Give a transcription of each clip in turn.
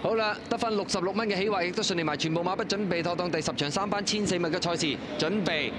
好啦，得翻66蚊嘅起劃，亦都順利埋全部馬匹準備妥當第10場3班1400米嘅賽事，準備。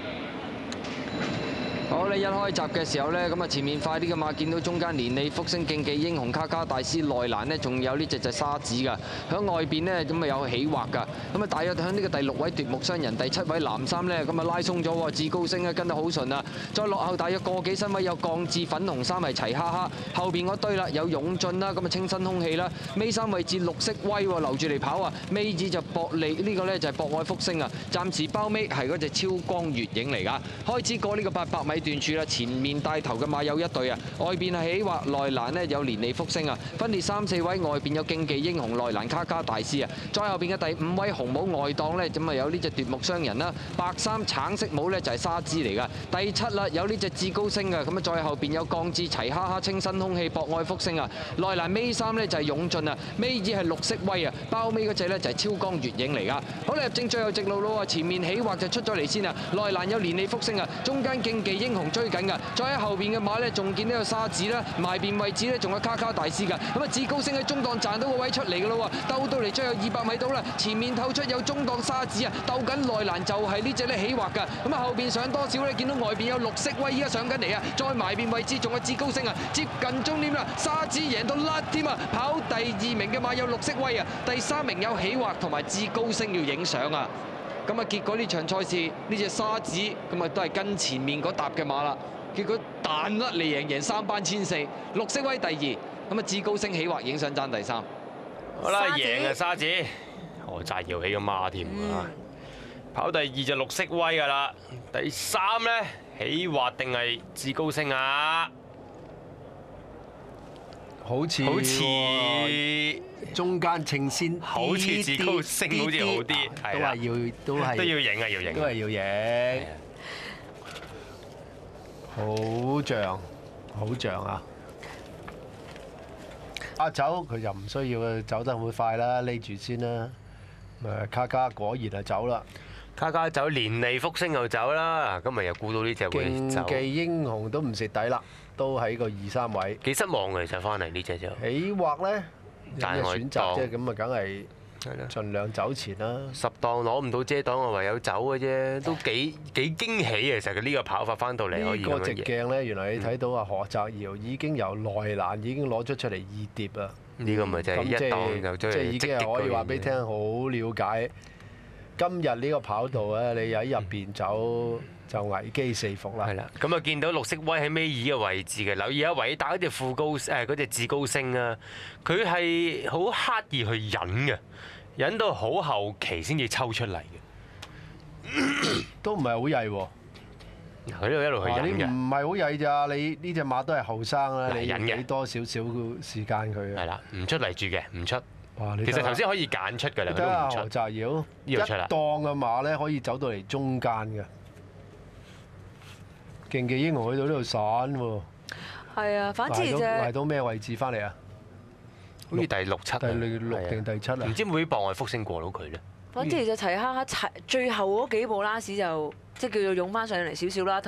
好，你一開閘嘅時候呢，咁啊前面快啲嘅馬見到中間連利福星競技英雄卡卡大師內欄呢，仲有呢隻就沙子㗎。響外邊呢，咁啊有起劃㗎。咁啊大約響呢個第6位奪目雙人，第7位藍衫呢，咁啊拉鬆咗喎，至高星啊跟得好順啊。再落後大約個幾身位有降至粉紅衫係齊哈哈，後邊嗰堆啦有勇進啦，咁啊清新空氣啦。尾三位置綠色威喎，留住嚟跑啊。尾二就博利呢個呢，就係博愛福星啊。暫時包尾係嗰隻超光月影嚟㗎。開始過呢個800米段處啦，前面帶頭嘅馬有一隊啊，外邊係起劃內欄呢有連利福星啊，分列3、4位，外邊有競技英雄內欄卡卡大師啊，再後邊嘅第5位紅帽外檔呢，咁啊有呢隻奪目雙人啦，白衫橙色帽呢就係沙茲嚟噶，第7啦有呢隻至高星啊，咁啊再後邊有降至齊哈哈清新空氣博愛福星啊，內欄尾3呢就係勇進啊，尾2係綠色威啊，包尾嗰隻呢就係超光月影嚟噶，好啦入正最後直路咯，前面起劃就出咗嚟先啊，內欄有連利福星啊，中間競技英雄追緊㗎，再喺後邊嘅馬呢，仲見到有沙子啦，埋邊位置呢，仲有卡卡大師㗎，咁啊至高星喺中檔賺到個位出嚟㗎咯喎，鬥到嚟最後200米到啦，前面透出有中檔沙子啊，鬥緊內欄就係呢隻咧起劃㗎，咁啊後邊上多少呢？見到外邊有綠色威依家上緊嚟啊，再埋邊位置仲有至高星啊，接近終點啦，沙子贏到甩添啊，跑第2名嘅馬有綠色威啊，第3名有起劃同埋至高星要影相啊。咁啊，結果呢場賽事呢隻沙子咁啊，都係跟前面嗰搭嘅馬啦。結果彈甩嚟贏3班1400，綠色威第2，咁啊至高星起劃影相爭第3。好啦，贏啊沙子，何澤堯起個馬添啊！跑第2就綠色威噶啦，第3咧起劃定係至高星啊？好似中間稱先，好似至高星好似好啲，都係要贏啊，要贏，都係要贏。好像啊！阿走佢就唔需要走得咁快啦，匿住先啦。卡卡果然就走啦，卡卡走，連利福星又走啦，今日又估到呢隻會走。競技英雄都唔蝕底啦，都喺個2、3位。幾失望嘅，其實翻嚟呢隻就起劃咧，有咩選擇啫？咁啊，梗係係啦，盡量走前啦。10檔攞唔到遮擋，我唯有走嘅啫，都幾驚喜嘅。其實佢呢個跑法翻到嚟可以咁樣贏。呢個直鏡咧，原來你睇到啊何澤堯已經由內欄已經攞咗出嚟2碟啊！呢個咪就係一檔就即係已經係可以話俾你聽，好了解今日呢個跑道咧，你喺入邊走就危機四伏啦。係啦，咁啊見到綠色威喺尾二嘅位置嘅，留意下偉打嗰隻副高嗰隻至高星啊，佢係好刻意去忍嘅，忍到好後期先至抽出嚟嘅，都唔係好曳喎。佢呢度一路去忍嘅，唔係好曳咋？你呢隻馬都係後生啦，你忍嘅，俾多少少時間佢啊。係啦，唔出嚟住嘅，唔出。哇！其實頭先可以揀出㗎啦，佢都唔出。何澤堯呢度出啦，一檔嘅馬咧可以走到嚟中間嘅，競技英雄去到呢度散喎。係啊，反之就捱到咩位置翻嚟啊？好似第6、7，第6定第7啊？唔知會唔會博愛福星過到佢咧？反之就齊哈哈最後嗰幾步拉屎就即係叫做湧翻上嚟少少啦。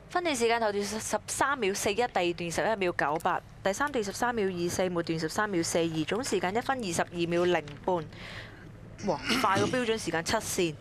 分段時間頭段13秒41，第2段11秒98，第3段13秒24，末段13秒42，總時間1分22秒0半。哇！快過標準時間7線。